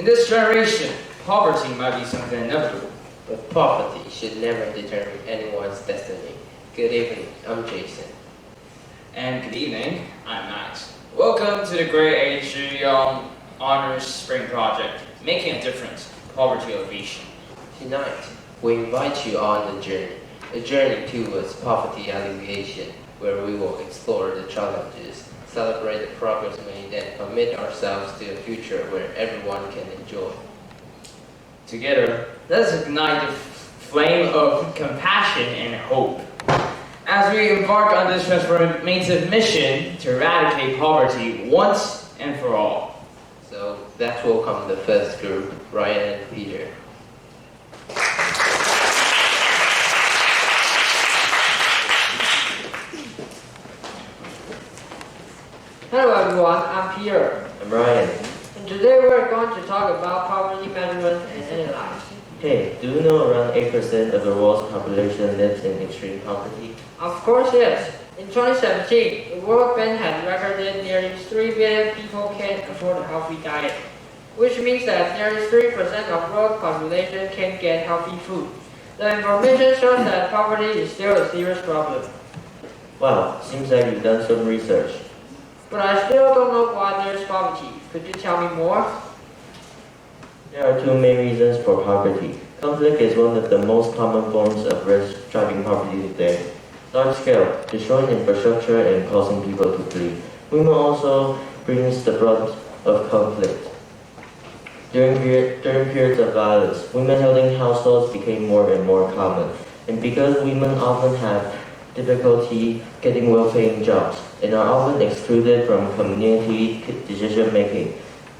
In this generation, poverty might be something inevitable. But poverty should never determine anyone's destiny. Good evening, I'm Jason. And good evening, I'm Max. Welcome to the Grade 8 智勇 Honors Spring Project, Making a Difference, Poverty Alleviation. Tonight, we invite you on a journey towards poverty alleviation, where we will explore the challenges, celebrate the progress made, and commit ourselves to a future where everyone can enjoy. Together, let's ignite the flame of compassion and hope as we embark on this transformative mission to eradicate poverty once and for all. So let's welcome the first group, Ryan and Peter. Hello everyone, I'm Peter. I'm Ryan. And today we're going to talk about poverty measurement and analyze. Hey, do you know around 8% of the world's population lives in extreme poverty? Of course yes. In 2017, the World Bank had recorded nearly 3 billion people can't afford a healthy diet, which means that nearly 3% of world population can't get healthy food. The information shows that poverty is still a serious problem. Wow, seems like you've done some research. But I still don't know why there's poverty. Could you tell me more? There are two main reasons for poverty. Conflict is one of the most common forms of risk driving poverty today. Large scale, destroying infrastructure and causing people to flee. Women also brings the brunt of conflict. During periods of violence, women holding households became more and more common. And because women often have difficulty getting well-paying jobs and are often excluded from community decision-making,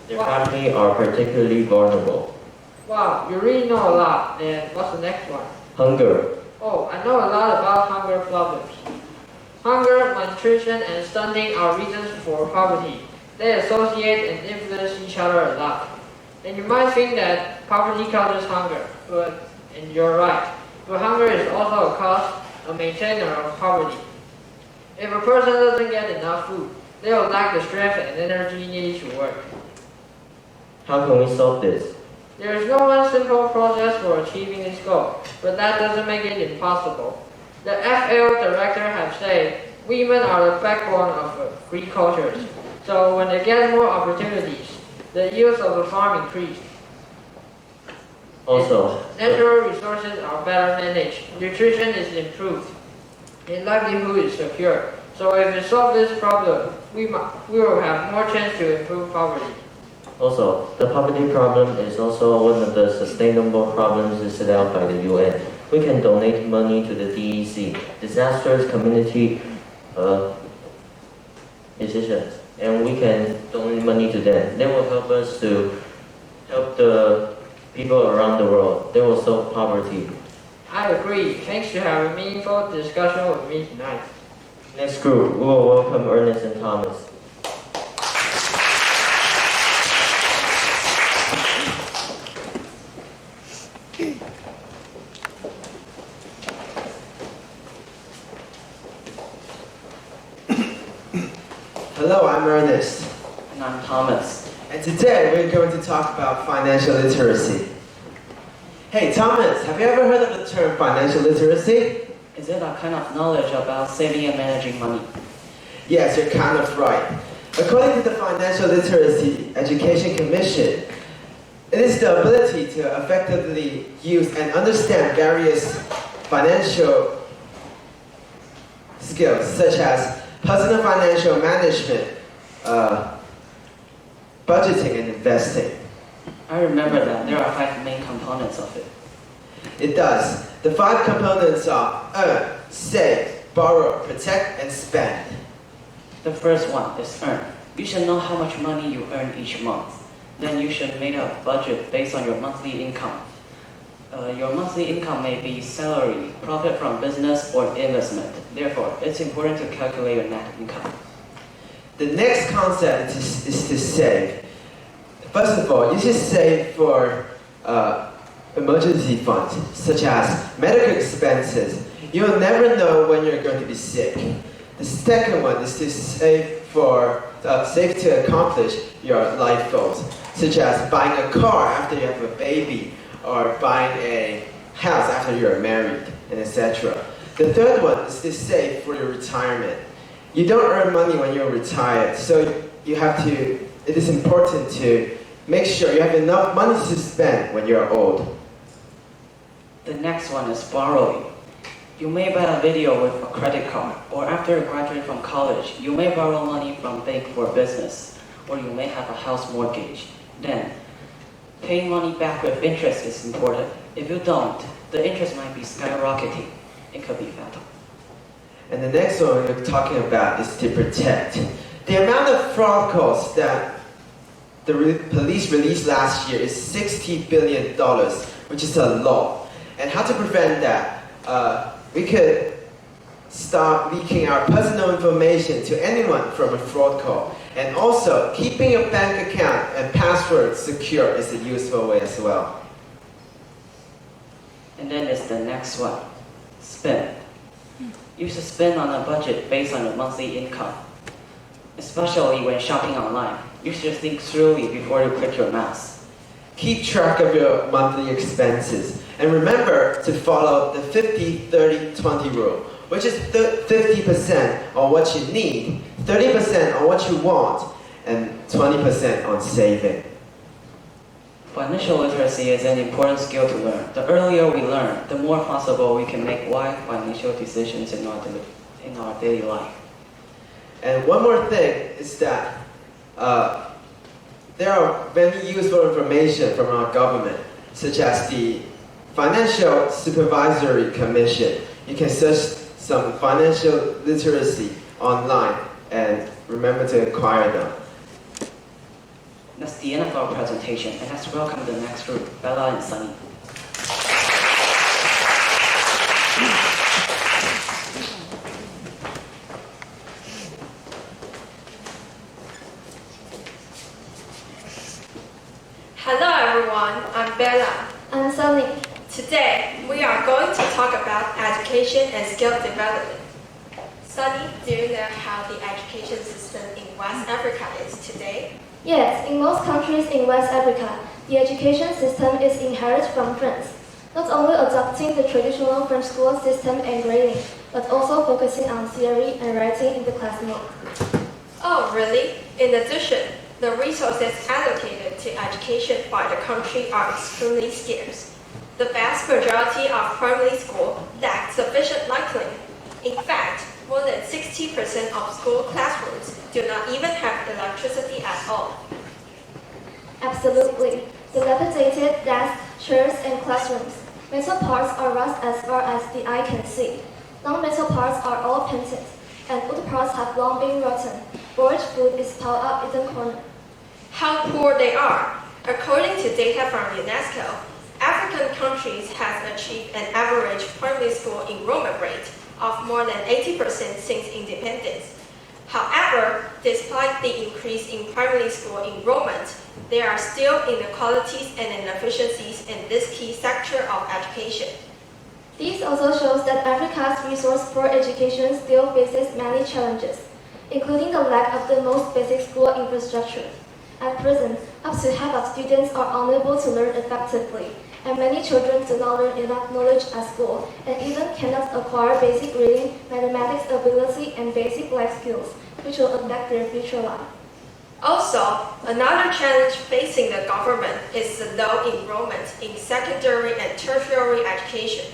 their families are particularly vulnerable. Wow, you really know a lot. And what's the next one? Hunger. Oh, I know a lot about hunger problems. Hunger, malnutrition, and stunting are reasons for poverty. They associate and influence each other a lot. And you might think that poverty causes hunger, and you're right. But hunger is also a cause, a maintainer of poverty. If a person doesn't get enough food, they will lack the strength and energy needed to work. How can we solve this? There is no one simple process for achieving this goal, but that doesn't make it impossible. The FL director has said, women are the backbone of agriculture, so when they get more opportunities, the yields of the farm increase. Also, natural resources are better managed, nutrition is improved, and livelihood is secure. So if we solve this problem, we will have more chance to improve poverty. Also, the poverty problem is also one of the sustainable problems set out by the UN. We can donate money to the DEC, Disasters Community Decisions, and we can donate money to them. They will help us to help the people around the world. They will solve poverty. I agree. Thanks to have a meaningful discussion with me tonight. Next group, we will welcome Ernest and Thomas. Hello, I'm Ernest. And I'm Thomas. And today we're going to talk about financial literacy. Hey Thomas, have you ever heard of the term financial literacy? Is it a kind of knowledge about saving and managing money? Yes, you're kind of right. According to the Financial Literacy Education Commission, it is the ability to effectively use and understand various financial skills such as personal financial management, budgeting and investing. I remember that there are 5 main components of it. It does. The 5 components are earn, save, borrow, protect, and spend. The first one is earn. You should know how much money you earn each month. Then you should make a budget based on your monthly income. Your monthly income may be salary, profit from business, or investment. Therefore, it's important to calculate your net income. The next concept is to save. First of all, you should save for emergency funds, such as medical expenses. You'll never know when you're going to be sick. The second one is to save to accomplish your life goals. such as buying a car after you have a baby, or buying a house after you're married, and etc. The third one is to save for your retirement. You don't earn money when you're retired, so it is important to make sure you have enough money to spend when you're old. The next one is borrowing. You may buy a video with a credit card, or after you graduate from college, you may borrow money from bank for business, or you may have a house mortgage. Then, paying money back with interest is important. If you don't, the interest might be skyrocketing. It could be fatal. And the next one we're talking about is to protect. The amount of fraud calls that the police released last year is $60 billion, which is a lot. And how to prevent that? We could stop leaking our personal information to anyone from a fraud call. And also, keeping your bank account and password secure is a useful way as well. And then there's the next one, spend. You should spend on a budget based on your monthly income. Especially when shopping online, you should think thoroughly before you click your mouse. Keep track of your monthly expenses. And remember to follow the 50-30-20 rule, which is 50% on what you need, 30% on what you want, and 20% on saving. Financial literacy is an important skill to learn. The earlier we learn, the more possible we can make wise financial decisions in our daily life. And one more thing is that there are many useful information from our government, such as the Financial Supervisory Commission. You can search some financial literacy online and remember to acquire them. That's the end of our presentation, and let's welcome the next group, Bella and Sunny. Hello everyone, I'm Bella. I'm Sunny. Today, we are going to talk about education and skill development. Sunny, do you know how the education system in West Africa is today? Yes, in most countries in West Africa, the education system is inherited from France, not only adopting the traditional French school system and grading, but also focusing on theory and writing in the class note. Oh, really? In addition, the resources allocated to education by the country are extremely scarce. The vast majority of primary school lack sufficient lighting. In fact, more than 60% of school classrooms do not even have electricity at all. Absolutely. Dilapidated desks, chairs, and classrooms. Metal parts are rust as far as the eye can see. Non-metal parts are all painted, and wood parts have long been rotten. Borrowed food is piled up in the corner. How poor they are! According to data from UNESCO, African countries have achieved an average primary school enrollment rate of more than 80% since independence. However, despite the increase in primary school enrollment, there are still inequalities and inefficiencies in this key sector of education. This also shows that Africa's resource for education still faces many challenges, including the lack of the most basic school infrastructure. At present, up to half of students are unable to learn effectively, and many children do not learn enough knowledge at school and even cannot acquire basic reading, mathematics ability, and basic life skills, which will affect their future life. Also, another challenge facing the government is the low enrollment in secondary and tertiary education.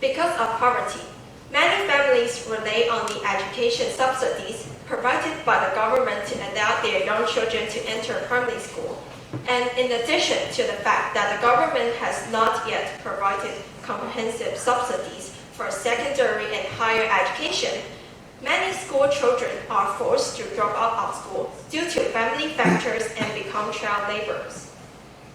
Because of poverty, many families rely on the education subsidies provided by the government to allow their young children to enter primary school. And in addition to the fact that the government has not yet provided comprehensive subsidies for secondary and higher education, many school children are forced to drop out of school due to family factors and become child laborers.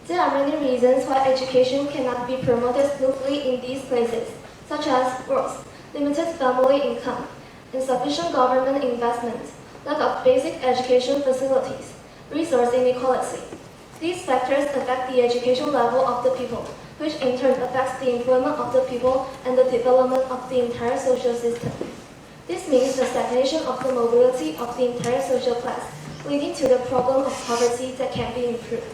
There are many reasons why education cannot be promoted smoothly in these places, such as growth, limited family income, insufficient government investment, lack of basic education facilities, resource inequality. These factors affect the education level of the people, which in turn affects the employment of the people and the development of the entire social system. This means the stagnation of the mobility of the entire social class, leading to the problem of poverty that can be improved.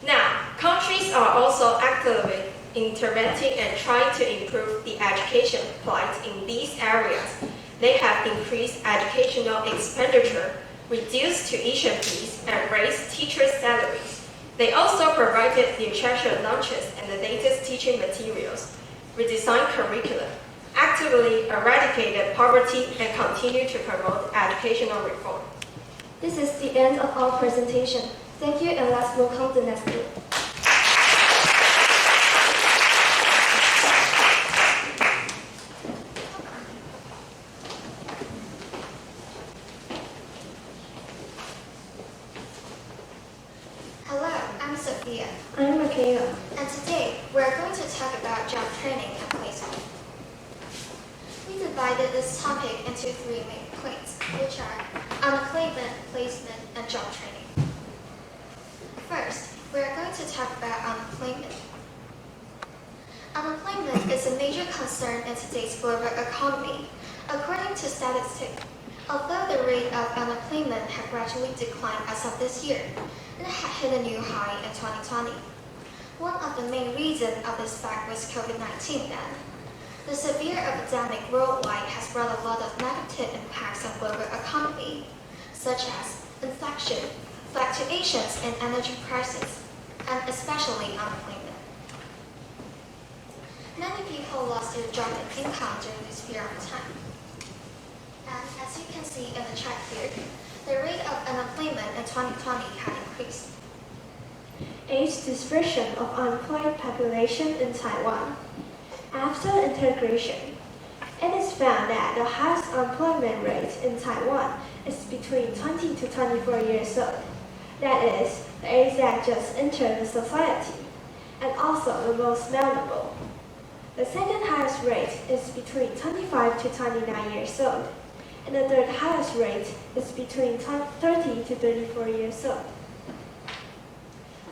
Now, countries are also actively intervening and trying to improve the education plight in these areas. They have increased educational expenditure, reduced tuition fees, and raised teachers' salaries. They also provided nutrition lunches and the latest teaching materials, redesigned curriculum, actively eradicated poverty, and continue to promote educational reform. This is the end of our presentation. Thank you, and let's welcome the next group. Hello, I'm Sophia, I'm Michaela. and today we're going to talk about job training and placement. We divided this topic into three main points, which are unemployment, placement, and job training. First, we're going to talk about unemployment. Unemployment is a major concern in today's global economy. According to statistics, although the rate of unemployment had gradually declined as of this year, it had hit a new high in 2020. One of the main reasons of this fact was COVID-19 then. The severe epidemic worldwide has brought a lot of negative impacts on global economy, such as inflation, fluctuations in energy prices, and especially unemployment. Many people lost their job and income during this period of time. And as you can see in the chart here, the rate of unemployment in 2020 had increased. Age distribution of unemployed population in Taiwan. After integration, it is found that the highest unemployment rate in Taiwan is between 20 to 24 years old. That is, the age that just entered the society, and also the most vulnerable. The second highest rate is between 25 to 29 years old, and the third highest rate is between 30 to 34 years old.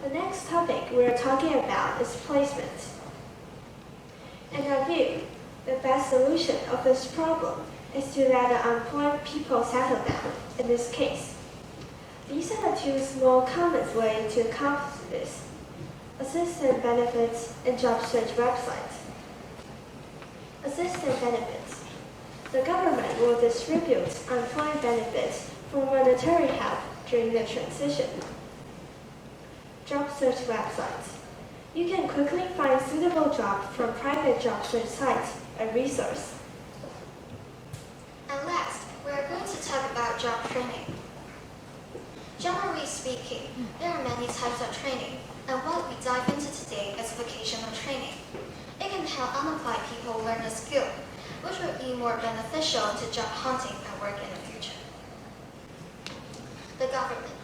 The next topic we are talking about is placement. In our view, the best solution of this problem is to let the unemployed people settle down in this case. These are the two small common ways to accomplish this: assistance benefits and job search websites. Assistance benefits. The government will distribute unemployment benefits for monetary help during the transition. Job search websites. You can quickly find suitable jobs from private job search sites and resources. And last, we are going to talk about job training. Generally speaking, there are many types of training, and what we dive into today is vocational training. It can help unemployed people learn a skill, which will be more beneficial to job hunting and work in the future. The government.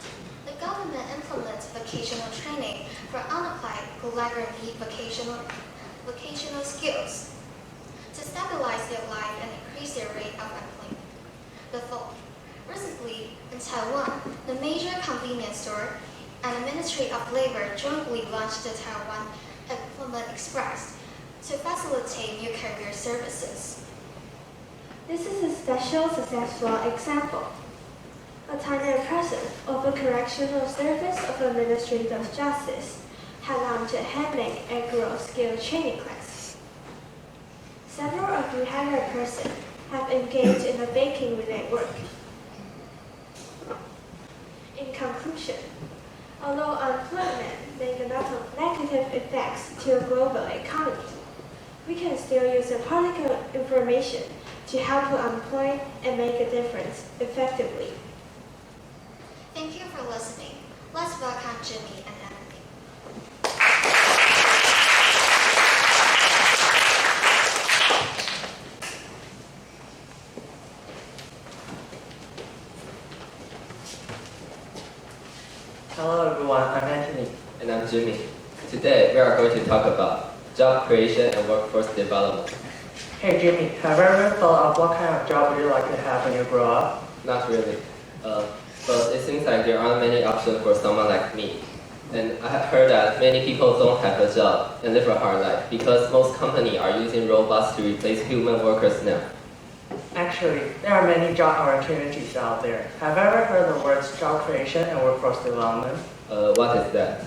The government implements vocational training for unemployed who lack or need vocational skills to stabilize their life and increase their rate of employment. The fourth. Recently, in Taiwan, the major convenience store and the Ministry of Labor jointly launched the Taiwan Employment Express to facilitate new career services. This is a special successful example. A Taiwan president of the Correctional Service of the Ministry of Justice had launched a handling and growth skill training class. Several of the hired persons have engaged in the baking-related work. In conclusion, although unemployment may have a lot of negative effects to the global economy, we can still use the practical information to help the unemployed and make a difference effectively. Thank you for listening. Let's welcome Jimmy and Emily. Hello everyone, I'm Anthony. And I'm Jimmy. Today we are going to talk about job creation and workforce development. Hey Jimmy, have you ever thought of what kind of job would you like to have when you grow up? Not really, but it seems like there aren't many options for someone like me. And I have heard that many people don't have a job and live a hard life because most companies are using robots to replace human workers now. Actually, there are many job opportunities out there. Have you ever heard the words job creation and workforce development? What is that?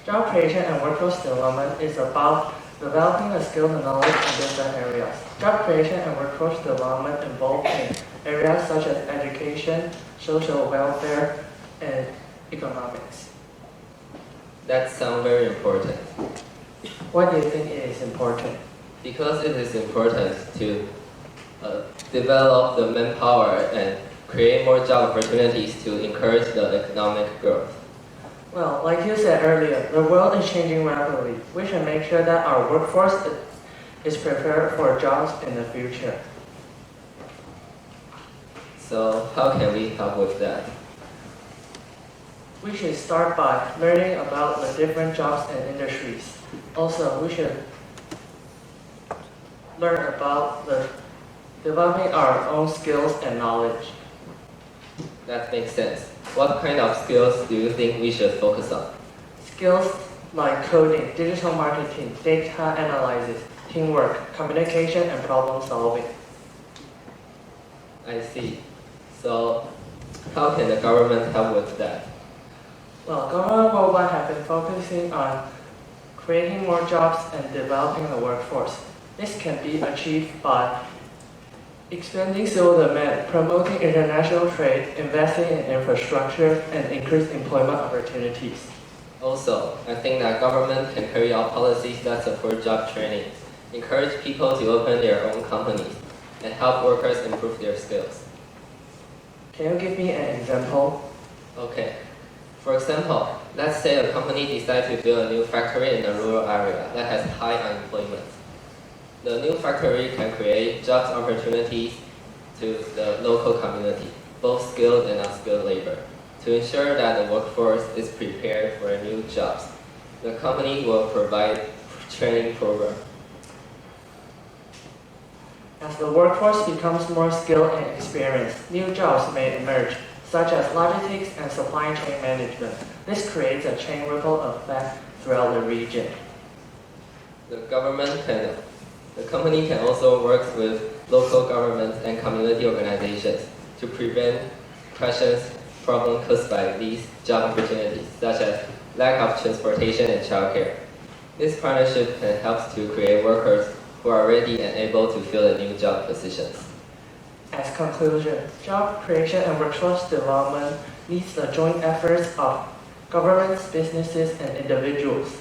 Job creation and workforce development is about developing the skills and knowledge in different areas. Job creation and workforce development involve in areas such as education, social welfare, and economics. That sounds very important. Why do you think it is important? Because it is important to develop the manpower and create more job opportunities to encourage the economic growth. Well, like you said earlier, the world is changing rapidly. We should make sure that our workforce is prepared for jobs in the future. So how can we help with that? We should start by learning about the different jobs and industries. Also, we should learn about developing our own skills and knowledge. That makes sense. What kind of skills do you think we should focus on? Skills like coding, digital marketing, data analysis, teamwork, communication, and problem solving. I see. So how can the government help with that? Well, government worldwide have been focusing on creating more jobs and developing the workforce. This can be achieved by expanding civil demand, promoting international trade, investing in infrastructure, and increased employment opportunities. Also, I think that government can carry out policies that support job training, encourage people to open their own companies, and help workers improve their skills. Can you give me an example? Okay. For example, let's say a company decides to build a new factory in a rural area that has high unemployment. The new factory can create jobs opportunities to the local community, both skilled and unskilled labor. To ensure that the workforce is prepared for new jobs, the company will provide training program. As the workforce becomes more skilled and experienced, new jobs may emerge, such as logistics and supply chain management. This creates a chain ripple effect throughout the region. The company can also work with local governments and community organizations to prevent problems caused by these job opportunities, such as lack of transportation and childcare. This partnership can help to create workers who are ready and able to fill the new job positions. As conclusion, job creation and workforce development needs the joint efforts of governments, businesses, and individuals.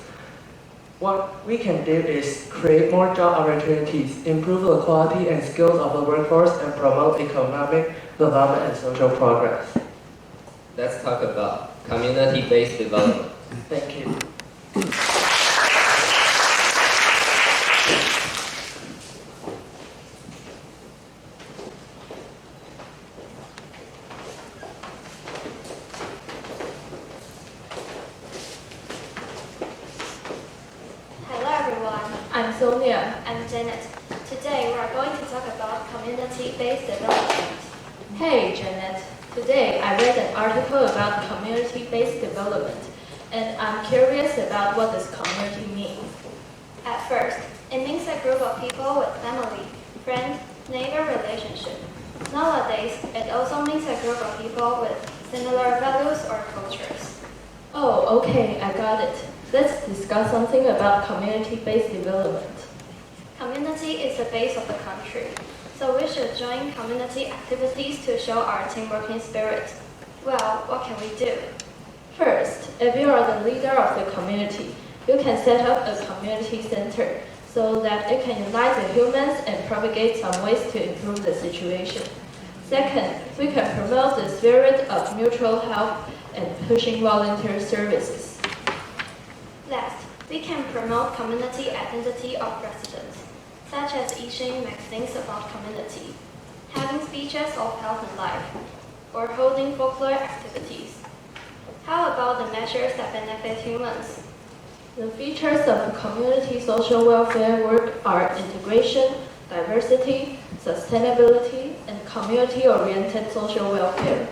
What we can do is create more job opportunities, improve the quality and skills of the workforce, and promote economic development and social progress. Let's talk about community-based development. Thank you. I'm Sonia. I'm Janet. Today we are going to talk about community-based development. Hey, Janet. Today I read an article about community-based development, and I'm curious about what does community mean. At first, it means a group of people with family, friend, neighbor relationship. Nowadays, it also means a group of people with similar values or cultures. Oh, okay, I got it. Let's discuss something about community-based development. Community is the base of the country, so we should join community activities to show our teamworking spirit. Well, what can we do? First, if you are the leader of the community, you can set up a community center so that it can unite the humans and propagate some ways to improve the situation. Second, we can promote the spirit of mutual help and pushing volunteer services. Last, we can promote community identity of residents, such as issuing magazines about community, having speeches of health and life, or holding folklore activities. How about the measures that benefit humans? The features of community social welfare work are integration, diversity, sustainability, and community-oriented social welfare.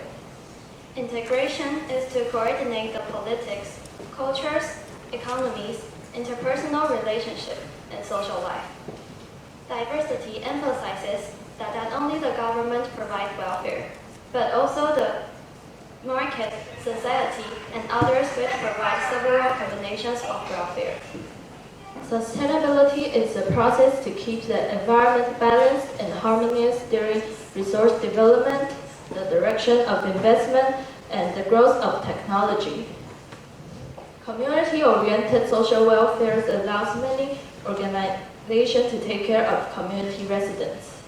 Integration is to coordinate the politics, cultures, economies, interpersonal relationships, and social life. Diversity emphasizes that not only the government provides welfare, but also the market, society, and others which provide several combinations of welfare. Sustainability is the process to keep the environment balanced and harmonious during resource development, the direction of investment, and the growth of technology. Community-oriented social welfare allows many organizations to take care of community residents.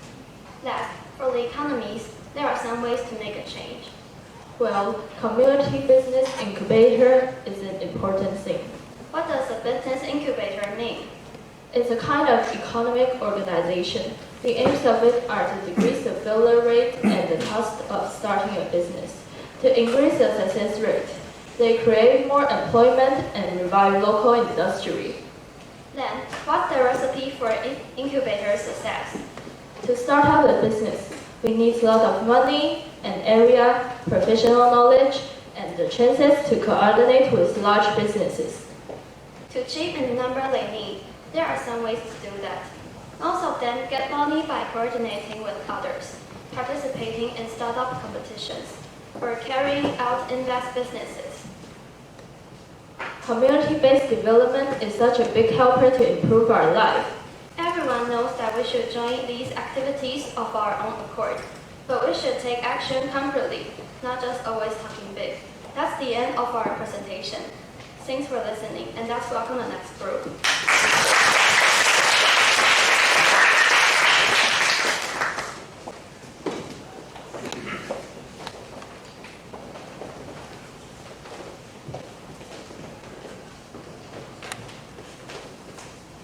Last, for the economies, there are some ways to make a change. Well, community business incubator is an important thing. What does a business incubator mean? It's a kind of economic organization. The aims of it are to decrease the failure rate and the cost of starting a business. To increase the success rate, they create more employment and revive local industry. Then, what's the recipe for incubator success? To start up a business, we need a lot of money, an area, professional knowledge, and the chances to coordinate with large businesses. To achieve the number they need, there are some ways to do that. Most of them get money by coordinating with others, participating in startup competitions, or carrying out invest businesses. Community-based development is such a big helper to improve our life. Everyone knows that we should join these activities of our own accord, but we should take action concretely, not just always talking big. That's the end of our presentation. Thanks for listening, and let's welcome the next group.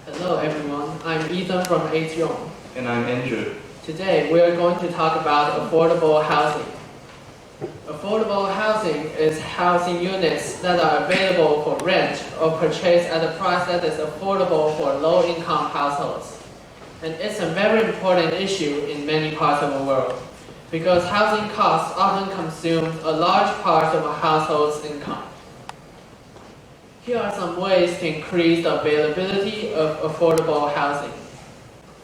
Hello everyone, I'm Ethan from 111. And I'm Andrew. Today we are going to talk about affordable housing. Affordable housing is housing units that are available for rent or purchase at a price that is affordable for low-income households. And it's a very important issue in many parts of the world because housing costs often consume a large part of a household's income. Here are some ways to increase the availability of affordable housing.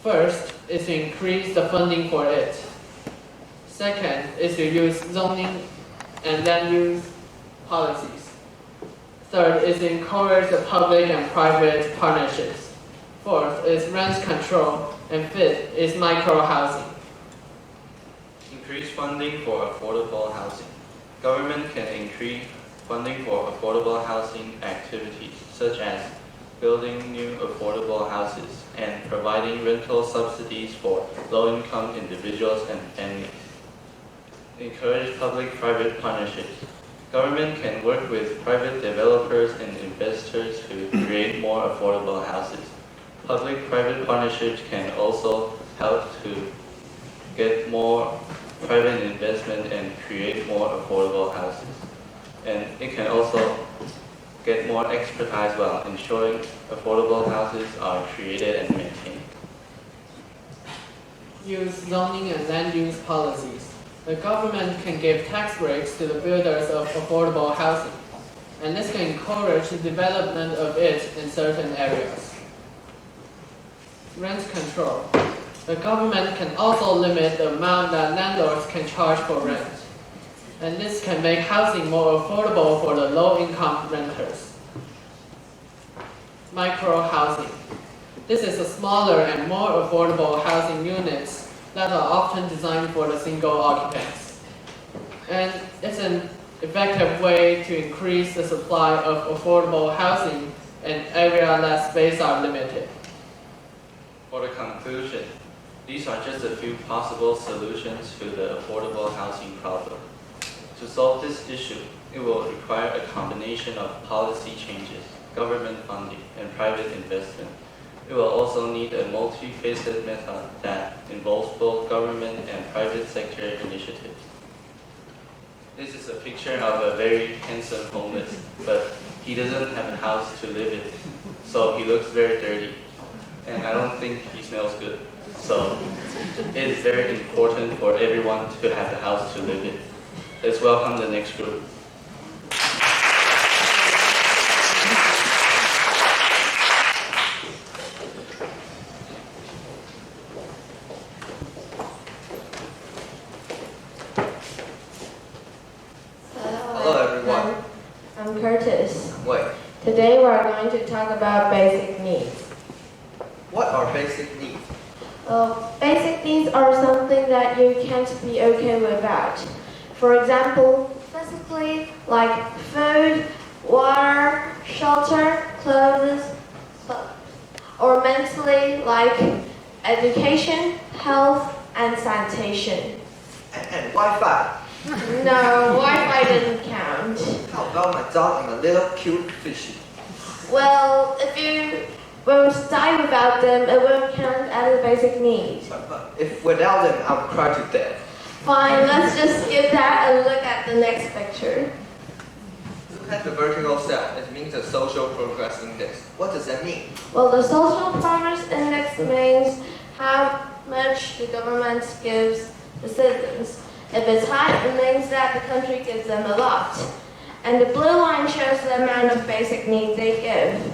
First is to increase the funding for it. Second is to use zoning and land use policies. Third is to encourage the public and private partnerships. Fourth is rent control. And fifth is micro-housing. Increase funding for affordable housing. Government can increase funding for affordable housing activities, such as building new affordable houses and providing rental subsidies for low-income individuals and families. Encourage public-private partnerships. Government can work with private developers and investors to create more affordable houses. Public-private partnerships can also help to get more private investment and create more affordable houses. And it can also get more expertise while ensuring affordable houses are created and maintained. Use zoning and land use policies. The government can give tax breaks to the builders of affordable housing, and this can encourage the development of it in certain areas. Rent control. The government can also limit the amount that landlords can charge for rent, and this can make housing more affordable for the low-income renters. Micro-housing. This is a smaller and more affordable housing units that are often designed for the single occupants. And it's an effective way to increase the supply of affordable housing in areas that space are limited. For the conclusion, these are just a few possible solutions to the affordable housing problem. To solve this issue, it will require a combination of policy changes, government funding, and private investment. It will also need a multifaceted method that involves both government and private sector initiatives. This is a picture of a very handsome homeless, but he doesn't have a house to live in, so he looks very dirty. And I don't think he smells good. So it is very important for everyone to have a house to live in. Let's welcome the next group. Hello, Today we are going to talk about basic needs. What are basic needs? Basic needs are something that you can't be okay without. For example, physically, like food, water, shelter, clothes, or mentally, like education, health, and sanitation. And Wi-Fi. No, Wi-Fi doesn't count. How about my dog and my little cute fishy? Well, if you won't die without them, it won't count as a basic need. But if without them, I'll cry to death. Fine, let's just skip that and look at the next picture. Look at the vertical cell. It means the social progress index. What does that mean? Well, the social progress index means how much the government gives the citizens. If it's high, it means that the country gives them a lot. And the blue line shows the amount of basic needs they give.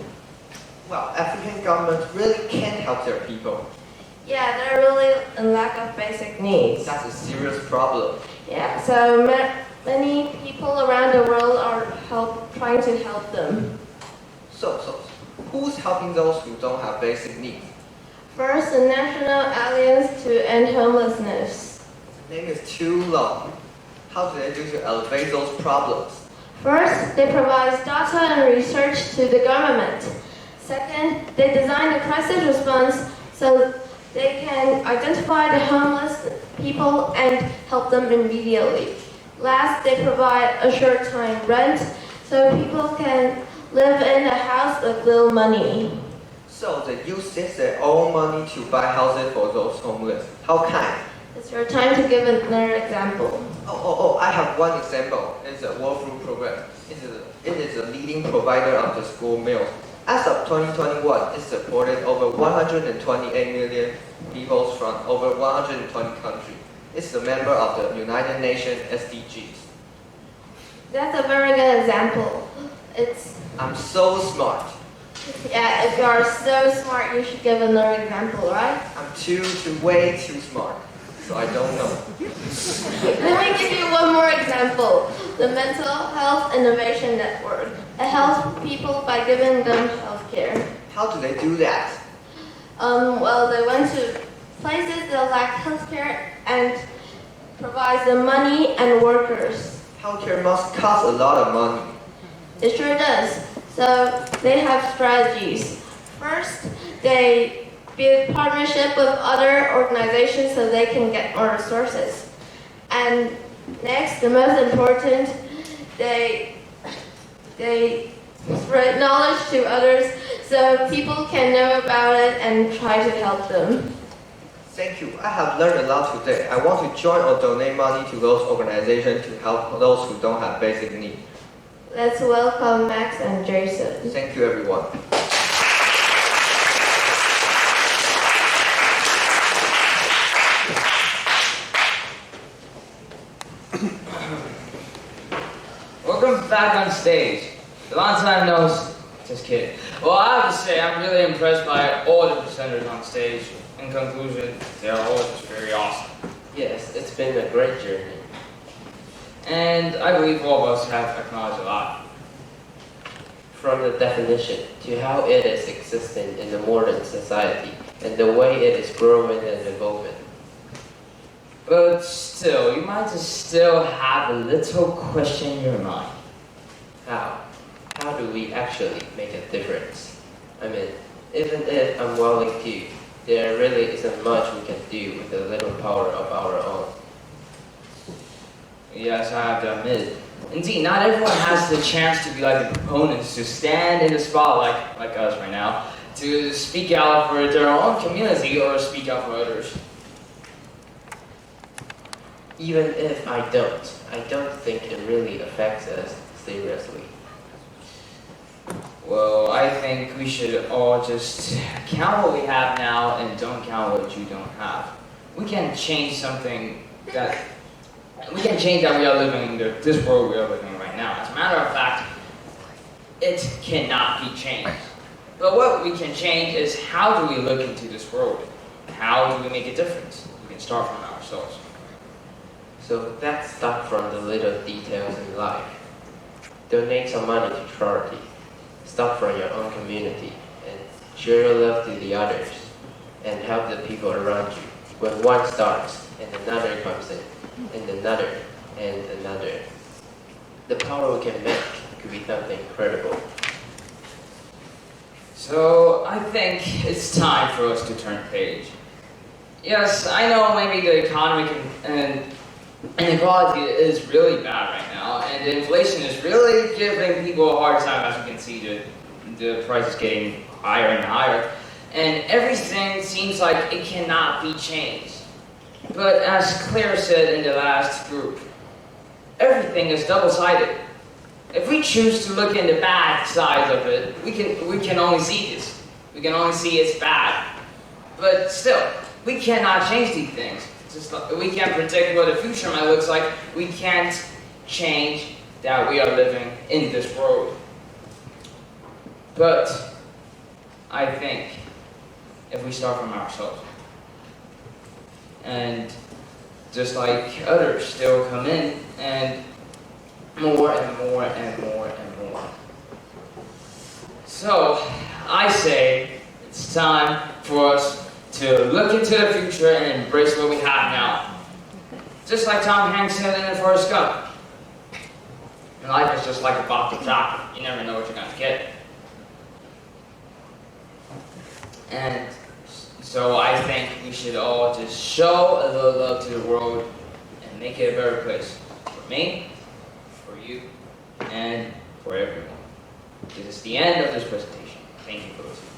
Well, African governments really can't help their people. Yeah, they're really in lack of basic needs. That's a serious problem. Yeah, so many people around the world are trying to help them. So, who's helping those who don't have basic needs? First, the National Alliance to End Homelessness. The name is too long. How do they do to elevate those problems? First, they provide data and research to the government. Second, they design a crisis response so they can identify the homeless people and help them immediately. Last, they provide a short-time rent so people can live in a house with little money. So they use their own money to buy houses for those homeless. How kind. It's your time to give another example. I have one example. It's a World Food Program. It is a leading provider of the school meals. As of 2021, it supported over 128 million people from over 120 countries. It's a member of the United Nations SDGs. That's a very good example. I'm so smart. Yeah, if you are so smart, you should give another example, right? I'm way too smart. So I don't know. Let me give you one more example. The Mental Health Innovation Network. It helps people by giving them health care. How do they do that? Well, they went to places that lack health care and provides them money and workers. Healthcare must cost a lot of money. It sure does. So they have strategies. First, they build partnership with other organizations so they can get more resources. And next, the most important, they spread knowledge to others so people can know about it and try to help them. Thank you. I have learned a lot today. I want to join or donate money to those organizations to help those who don't have basic needs. Let's welcome Max and Jason. Thank you, everyone. Welcome back on stage. Long time no just kidding. Well, I have to say, I'm really impressed by all the presenters on stage. In conclusion, they are all just very awesome. Yes, it's been a great journey. And I believe all of us have acknowledged a lot. From the definition to how it is existing in the modern society and the way it is growing and evolving. But still, you might just still have a little question in your mind. How? How do we actually make a difference? I mean, even if I'm willing to, there really isn't much we can do with the little power of our own. Yes, I have to admit. Indeed, not everyone has the chance to be like the proponents, to stand in the spotlight like us right now, to speak out for their own community or speak out for others. Even if I don't think it really affects us seriously. Well, I think we should all just count what we have now and don't count what you don't have. We can change something that we are living in this world we are living in right now. As a matter of fact, it cannot be changed. But what we can change is how do we look into this world? How do we make a difference? We can start from ourselves. So let's start from the little details in life. Donate some money to charity. Start from your own community and show your love to the others and help the people around you. When one starts and another comes in, and another, and another, the power we can make could be something incredible. So I think it's time for us to turn page. Yes, I know maybe the economy and inequality is really bad right now, and the inflation is really giving people a hard time. As you can see, the price is getting higher and higher, and everything seems like it cannot be changed. But as Claire said in the last group, everything is double-sided. If we choose to look in the bad side of it, we can only see this. We can only see it's bad. But still, we cannot change these things. Just like we can't predict what the future might look like. We can't change that we are living in this world. But I think if we start from ourselves, and just like others still come in, and more and more and more and more. So I say it's time for us to look into the future and embrace what we have now. Just like Tom Hanks said in Forrest Gump. Life is just like a box of chocolate. You never know what you're going to get. And so I think we should all just show a little love to the world and make it a better place. For me, for you, and for everyone. This is the end of this presentation. Thank you for listening.